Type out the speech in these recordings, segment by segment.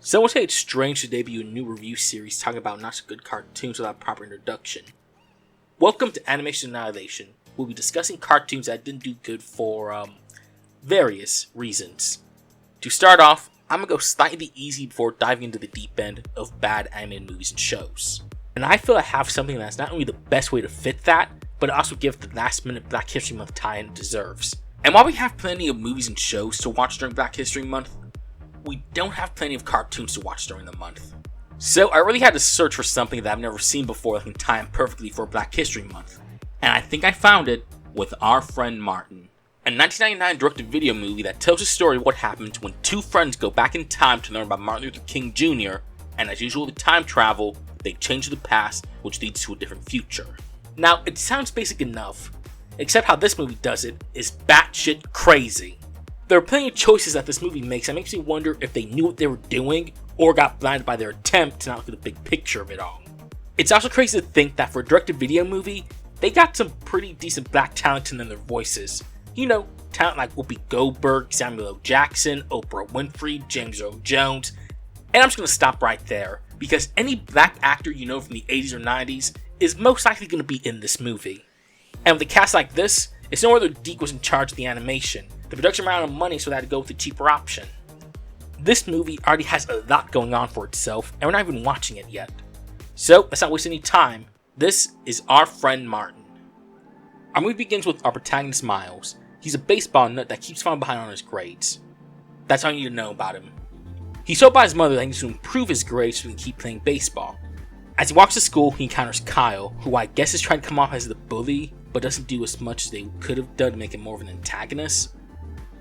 Some would say it's strange to debut a new review series talking about not so good cartoons without proper introduction. Welcome to Animation Annihilation. We'll be discussing cartoons that didn't do good for, various reasons. To start off, I'm gonna go slightly easy before diving into the deep end of bad animated movies and shows. And I feel I have something that's not only the best way to fit that, but also give the last minute Black History Month tie-in it deserves. And while we have plenty of movies and shows to watch during Black History Month, we don't have plenty of cartoons to watch during the month. So I really had to search for something that I've never seen before that can tie in perfectly for Black History Month. And I think I found it with Our Friend Martin, a 1999 direct-to-video movie that tells the story of what happens when two friends go back in time to learn about Martin Luther King Jr., and as usual with time travel, they change the past, which leads to a different future. Now, it sounds basic enough, except how this movie does it is batshit crazy. There are plenty of choices that this movie makes that makes me wonder if they knew what they were doing, or got blinded by their attempt to not look at the big picture of it all. It's also crazy to think that for a direct-to-video movie, they got some pretty decent black talent in their voices. You know, talent like Whoopi Goldberg, Samuel L. Jackson, Oprah Winfrey, James Earl Jones. And I'm just going to stop right there, because any black actor you know from the 80s or 90s is most likely going to be in this movie. And with a cast like this, it's no wonder Deke was in charge of the animation. The production ran out of money, so they had to go with a cheaper option. This movie already has a lot going on for itself, and we're not even watching it yet. So, let's not waste any time. This is Our Friend Martin. Our movie begins with our protagonist Miles. He's a baseball nut that keeps falling behind on his grades. That's all you need to know about him. He's told by his mother that he needs to improve his grades so he can keep playing baseball. As he walks to school, he encounters Kyle, who I guess is trying to come off as the bully, but doesn't do as much as they could have done to make him more of an antagonist.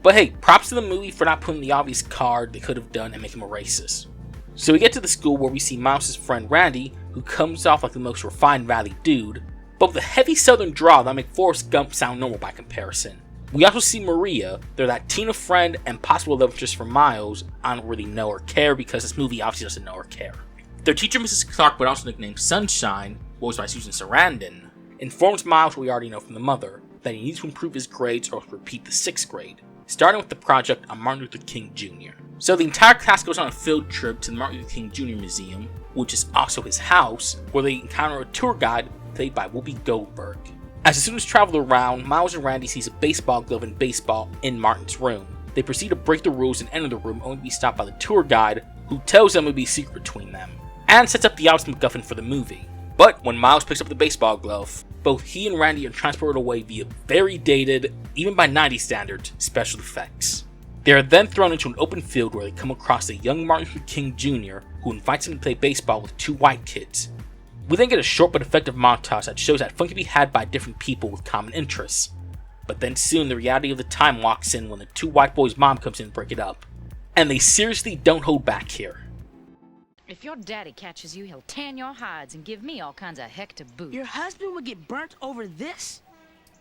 But hey, props to the movie for not putting the obvious card they could have done and make him a racist. So we get to the school where we see Miles' friend Randy, who comes off like the most refined valley dude, but with a heavy southern drawl that make Forrest Gump sound normal by comparison. We also see Maria, they're that Tina friend and possible love interest for Miles. I don't really know or care because this movie obviously doesn't know or care. Their teacher, Mrs. Clark, but also nicknamed Sunshine, voiced by Susan Sarandon, informs Miles what we already know from the mother, that he needs to improve his grades or repeat the 6th grade, starting with the project on Martin Luther King Jr. So the entire class goes on a field trip to the Martin Luther King Jr. Museum, which is also his house, where they encounter a tour guide played by Whoopi Goldberg. As the students travel around, Miles and Randy sees a baseball glove and baseball in Martin's room. They proceed to break the rules and enter the room, only to be stopped by the tour guide, who tells them it will be a secret between them, and sets up the obvious MacGuffin for the movie. But when Miles picks up the baseball glove, both he and Randy are transported away via very dated, even by 90s standards, special effects. They are then thrown into an open field where they come across a young Martin Luther King Jr. who invites them to play baseball with 2 white kids. We then get a short but effective montage that shows that fun can be had by different people with common interests. But then soon the reality of the time walks in when the 2 white boys' mom comes in to break it up. And they seriously don't hold back here. If your daddy catches you, he'll tan your hides and give me all kinds of heck to boot. Your husband would get burnt over this?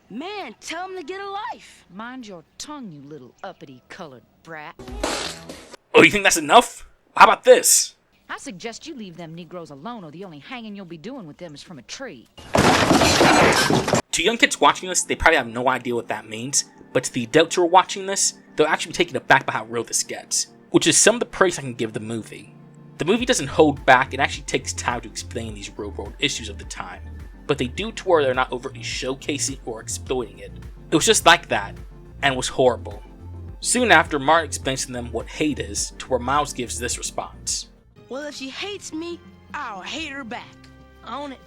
Man, tell him to get a life. Mind your tongue, you little uppity colored brat. Oh, you think that's enough? How about this? I suggest you leave them Negroes alone, or the only hanging you'll be doing with them is from a tree. To young kids watching this, they probably have no idea what that means, but to the adults who are watching this, they'll actually be taken aback by how real this gets, which is some of the praise I can give the movie. The movie doesn't hold back, it actually takes time to explain these real-world issues of the time, but they do to where they're not overtly showcasing or exploiting it. It was just like that, and was horrible. Soon after, Martin explains to them what hate is, to where Miles gives this response. Well, if she hates me, I'll hate her back. Own it.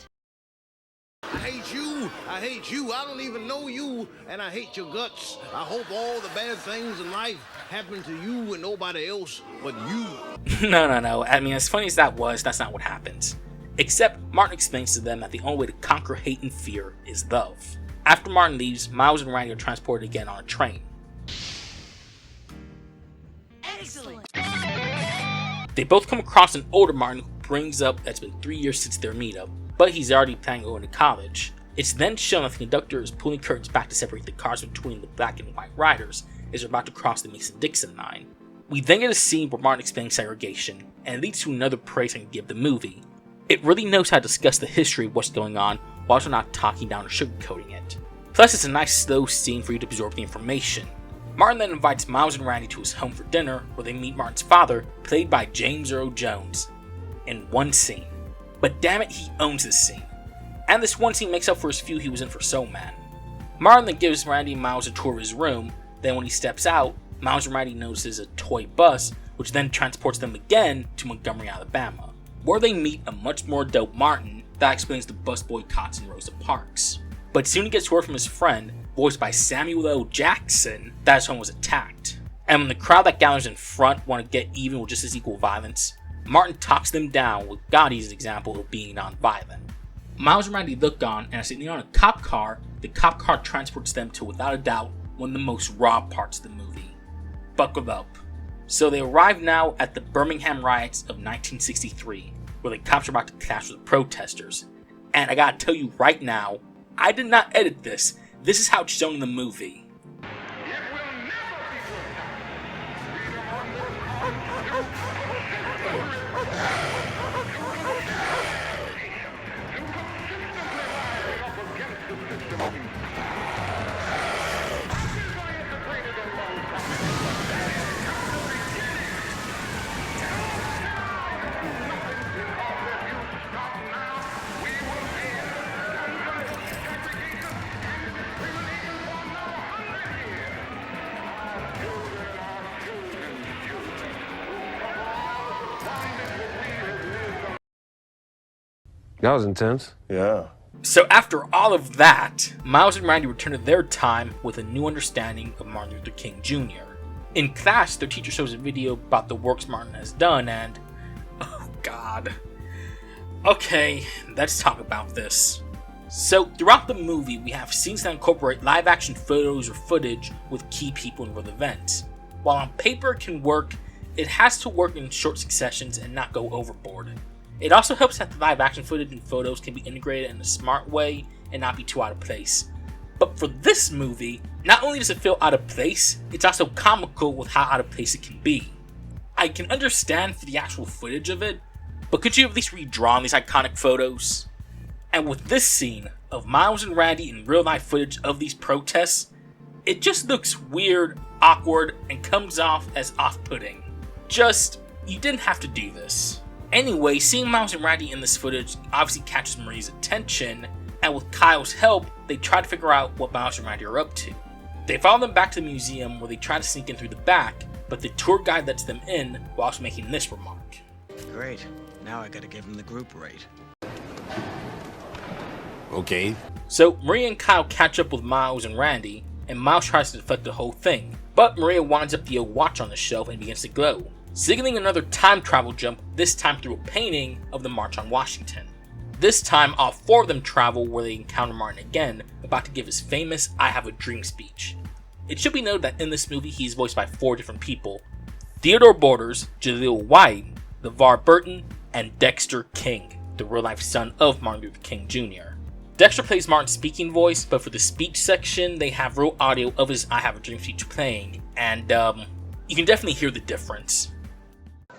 I hate you. I hate you. I don't even know you, and I hate your guts. I hope all the bad things in life happen to you and nobody else but you. No. I mean, as funny as that was, that's not what happens. Except, Martin explains to them that the only way to conquer hate and fear is love. After Martin leaves, Miles and Randy are transported again on a train. Excellent. They both come across an older Martin who brings up that it's been 3 years since their meetup, but he's already planning on going to college. It's then shown that the conductor is pulling curtains back to separate the cars between the black and white riders as they're about to cross the Mason-Dixon line. We then get a scene where Martin explains segregation, and it leads to another praise I can give the movie. It really knows how to discuss the history of what's going on, while also not talking down or sugarcoating it. Plus, it's a nice slow scene for you to absorb the information. Martin then invites Miles and Randy to his home for dinner, where they meet Martin's father, played by James Earl Jones, in one scene. But damn it, he owns this scene. And this one scene makes up for his few he was in for Soul Man. Martin then gives Randy and Miles a tour of his room, then when he steps out, Miles and Randy notices a toy bus, which then transports them again to Montgomery, Alabama, where they meet a much more dope Martin that explains the bus boycotts in Rosa Parks. But soon he gets word from his friend, voiced by Samuel L. Jackson, that his home was attacked. And when the crowd that gathers in front want to get even with just as equal violence, Martin talks them down with Gotti as an example of being non-violent. Miles and Randy look on, and as they near on a cop car, the cop car transports them to, without a doubt, one of the most raw parts of the movie. Buckle up. So they arrive now at the Birmingham riots of 1963, where the cops are about to clash with the protesters. And I gotta tell you right now, I did not edit this. This is how it's shown in the movie. That was intense. Yeah. So after all of that, Miles and Randy return to their time with a new understanding of Martin Luther King Jr. In class, their teacher shows a video about the works Martin has done and... oh god. Okay, let's talk about this. So throughout the movie, we have scenes that incorporate live action photos or footage with key people and world events. While on paper it can work, it has to work in short successions and not go overboard. It also helps that the live action footage and photos can be integrated in a smart way and not be too out of place. But for this movie, not only does it feel out of place, it's also comical with how out of place it can be. I can understand for the actual footage of it, but could you at least redraw these iconic photos? And with this scene of Miles and Randy in real life footage of these protests, it just looks weird, awkward, and comes off as off-putting. Just, you didn't have to do this. Anyway, seeing Miles and Randy in this footage obviously catches Marie's attention, and with Kyle's help, they try to figure out what Miles and Randy are up to. They follow them back to the museum where they try to sneak in through the back, but the tour guide lets them in whilst making this remark. Great. Now I gotta give him the group rate. Okay. So Maria and Kyle catch up with Miles and Randy, and Miles tries to deflect the whole thing, but Maria winds up the old watch on the shelf and begins to glow, signaling another time travel jump, this time through a painting of the March on Washington. This time, all four of them travel where they encounter Martin again, about to give his famous I Have a Dream speech. It should be noted that in this movie he's voiced by four different people: Theodore Borders, Jaleel White, LeVar Burton, and Dexter King, the real-life son of Martin Luther King Jr. Dexter plays Martin's speaking voice, but for the speech section, they have real audio of his I Have a Dream speech playing, and you can definitely hear the difference.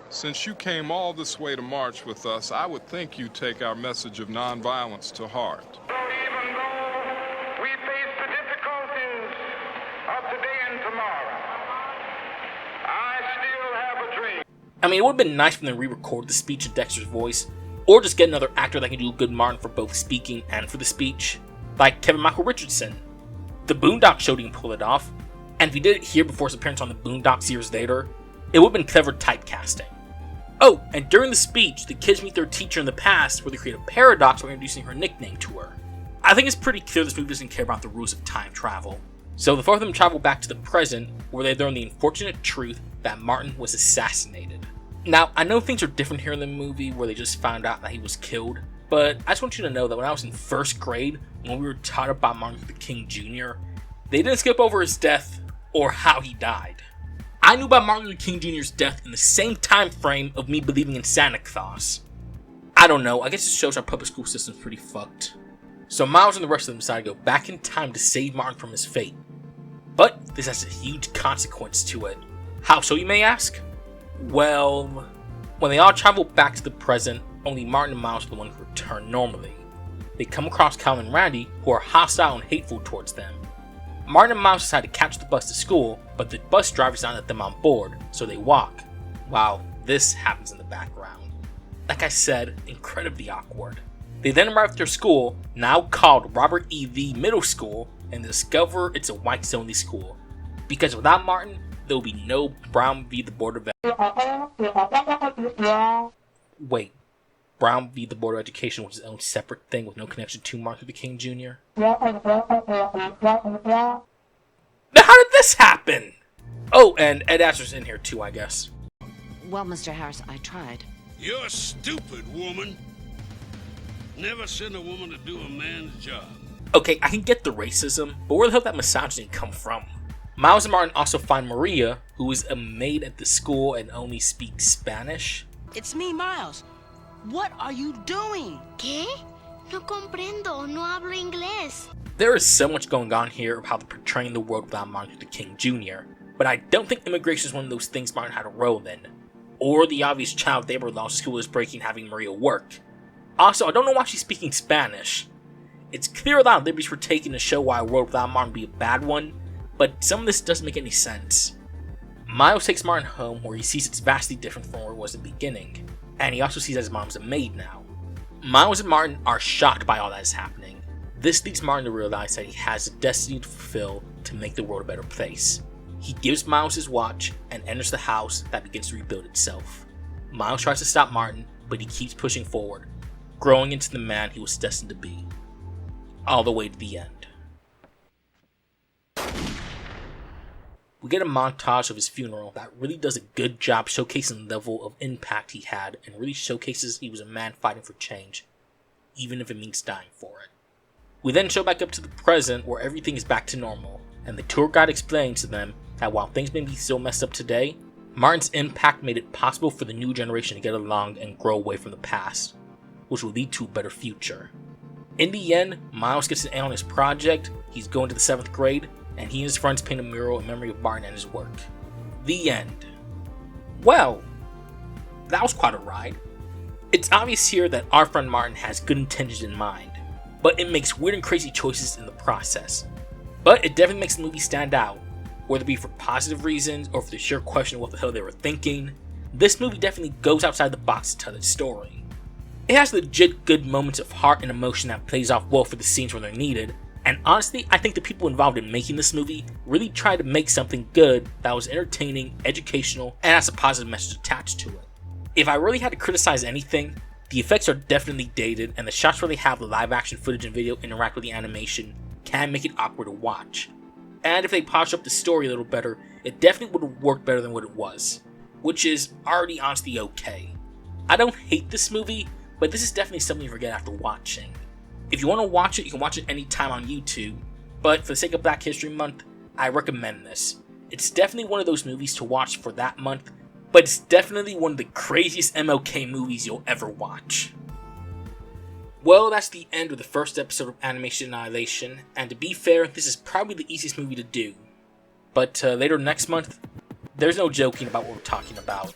Since you came all this way to march with us, I would think you'd take our message of nonviolence to heart. Even though we face the difficulties of today and tomorrow, I still have a dream. I mean, it would have been nice for them to re-record the speech in Dexter's voice, or just get another actor that can do a good Martin for both speaking and for the speech, like Kevin Michael Richardson. The Boondocks show didn't pull it off, and if he did it here before his appearance on the Boondocks years later, it would have been clever typecasting. Oh, and during the speech, the kids meet their teacher in the past where they create a paradox by introducing her nickname to her. I think it's pretty clear this movie doesn't care about the rules of time travel. So the four of them travel back to the present, where they learn the unfortunate truth that Martin was assassinated. Now, I know things are different here in the movie where they just found out that he was killed, but I just want you to know that when I was in first grade, when we were taught about Martin Luther King Jr., they didn't skip over his death or how he died. I knew about Martin Luther King Jr.'s death in the same time frame of me believing in Santa Claus. I don't know, I guess it shows our public school system's pretty fucked. So Miles and the rest of them decide to go back in time to save Martin from his fate. But this has a huge consequence to it. How so, you may ask? Well, when they all travel back to the present, only Martin and Miles are the ones who return normally. They come across Kyle and Randy, who are hostile and hateful towards them. Martin and Miles decide to catch the bus to school, but the bus drivers don't let them on board, so they walk, while this happens in the background. Like I said, incredibly awkward. They then arrive at their school, now called Robert E. Lee Middle School, and discover it's a whites-only school. Because without Martin, there will be no Brown v. the Board of Wait, Brown v. the Board of Education was its own separate thing with no connection to Martin Luther King Jr.? Now how did this happen? Oh, and Ed Asher's in here too, I guess. Well, Mr. Harris, I tried. You're a stupid woman. Never send a woman to do a man's job. Okay, I can get the racism, but where the hell did that misogyny come from? Miles and Martin also find Maria, who is a maid at the school and only speaks Spanish. It's me, Miles. What are you doing? ¿Qué? No comprendo, no hablo inglés. There is so much going on here of how they're portraying the world without Martin Luther King Jr., but I don't think immigration is one of those things Martin had a role in, or the obvious child labor laws school is breaking having Maria work. Also, I don't know why she's speaking Spanish. It's clear a lot of liberties were taken to show why a world without Martin would be a bad one, but some of this doesn't make any sense. Miles takes Martin home where he sees it's vastly different from where it was at the beginning, and he also sees that his mom's a maid now. Miles and Martin are shocked by all that is happening. This leads Martin to realize that he has a destiny to fulfill to make the world a better place. He gives Miles his watch and enters the house that begins to rebuild itself. Miles tries to stop Martin, but he keeps pushing forward, growing into the man he was destined to be. All the way to the end. We get a montage of his funeral that really does a good job showcasing the level of impact he had and really showcases he was a man fighting for change, even if it means dying for it. We then show back up to the present where everything is back to normal, and the tour guide explains to them that while things may be still messed up today, Martin's impact made it possible for the new generation to get along and grow away from the past, which will lead to a better future. In the end, Miles gets an A on his project, he's going to the 7th grade, and he and his friends paint a mural in memory of Martin and his work. The end. Well, that was quite a ride. It's obvious here that our friend Martin has good intentions in mind, but it makes weird and crazy choices in the process. But it definitely makes the movie stand out, whether it be for positive reasons or for the sheer question of what the hell they were thinking. This movie definitely goes outside the box to tell its story. It has legit good moments of heart and emotion that plays off well for the scenes where they're needed, and honestly, I think the people involved in making this movie really tried to make something good that was entertaining, educational, and has a positive message attached to it. If I really had to criticize anything, the effects are definitely dated, and the shots where they have the live action footage and video interact with the animation can make it awkward to watch. And if they polish up the story a little better, it definitely would have worked better than what it was, which is already honestly okay. I don't hate this movie, but this is definitely something you forget after watching. If you want to watch it, you can watch it anytime on YouTube, but for the sake of Black History Month, I recommend this. It's definitely one of those movies to watch for that month, but it's definitely one of the craziest MLK movies you'll ever watch. Well, that's the end of the first episode of Animation Annihilation, and to be fair, this is probably the easiest movie to do. But later next month, there's no joking about what we're talking about.